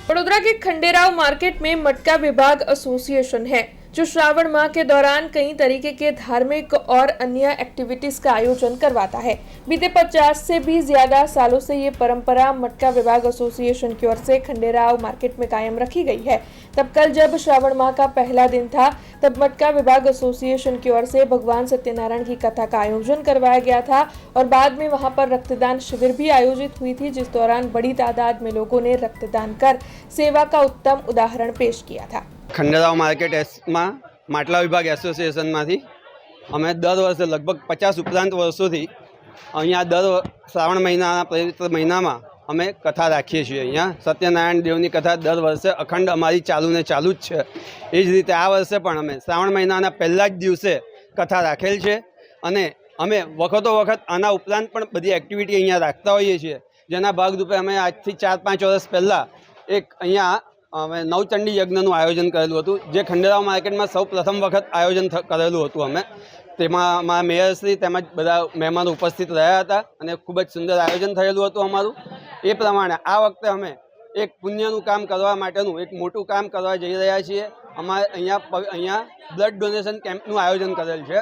वडोदरा के खंडेराव मार्केट में मटका विभाग एसोसिएशन है जो श्रावण माह के दौरान कई तरीके के धार्मिक और अन्य एक्टिविटीज का आयोजन करवाता है। बीते 50 से भी ज्यादा सालों से ये परंपरा मटका विभाग एसोसिएशन की ओर से खंडेराव मार्केट में कायम रखी गई है। तब कल जब श्रावण माह का पहला दिन था तब मटका विभाग एसोसिएशन की ओर से भगवान सत्यनारायण की कथा का आयोजन करवाया गया था और बाद में वहां पर रक्तदान शिविर भी आयोजित हुई थी, जिस दौरान बड़ी तादाद में लोगों ने रक्तदान कर सेवा का उत्तम उदाहरण पेश किया था। खंडेराव मार्केट में માટલા વિભાગ એસોસિએશનમાંથી અમે દર વર્ષે લગભગ 50 ઉપરાંત વર્ષોથી અહીંયા દર શ્રાવણ મહિનાના પવિત્ર મહિનામાં અમે કથા રાખીએ છીએ। અહીંયા સત્યનારાયણ દેવની કથા દર વર્ષે અખંડ અમારી ચાલુ જ છે। એ જ રીતે આ વર્ષે પણ અમે શ્રાવણ મહિનાના પહેલા જ દિવસે કથા રાખેલ છે અને અમે વખતો વખત આના ઉપરાંત પણ બધી એક્ટિવિટી અહીંયા રાખતા હોઈએ છીએ, જેના ભાગરૂપે અમે આજથી 4-5 વર્ષ પહેલાં એક અહીંયા અમે નવચંડી યજ્ઞનું આયોજન કરેલું હતું, જે ખંડેરાવ માર્કેટમાં સૌ પ્રથમ વખત આયોજન કરેલું હતું। અમે તેમાં અમારા મેયરશ્રી તેમજ બધા મહેમાનો ઉપસ્થિત રહ્યા હતા અને ખૂબ જ સુંદર આયોજન થયેલું હતું અમારું। એ પ્રમાણે આ વખતે અમે એક પુણ્યનું કામ કરવા માટેનું એક મોટું કામ કરવા જઈ રહ્યા છીએ। અમારે અહીંયા બ્લડ ડોનેશન કેમ્પનું આયોજન કરેલ છે,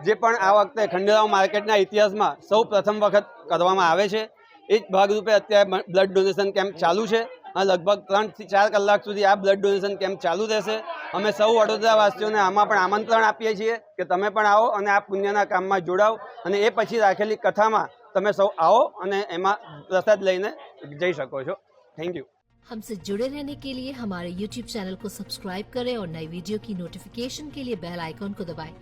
જે પણ આ વખતે ખંડેરાવ માર્કેટના ઇતિહાસમાં સૌ પ્રથમ વખત કરવામાં આવે છે। એ જ ભાગરૂપે અત્યારે બ્લડ ડોનેશન કેમ્પ ચાલુ છે। लगभग 3 થી 4 કલાક સુધી આ બ્લડ ડોનેશન કેમ્પ ચાલુ રહેશે। અમે સૌ વડોદરાવાસીઓને આમાં પણ આમંત્રણ આપીએ છીએ કે તમે પણ આવો અને આ પુણ્યના કામમાં જોડાઓ અને એ પછી રાખેલી કથામાં તમે સૌ આવો અને એમાં પ્રસાદ લઈને જઈ શકો છો। Thank you. हमसे जुड़े रहने के लिए हमारे YouTube चैनल को सब्सक्राइब करें और नई वीडियो की नोटिफिकेशन के लिए बेल आइकॉन को दबाएं।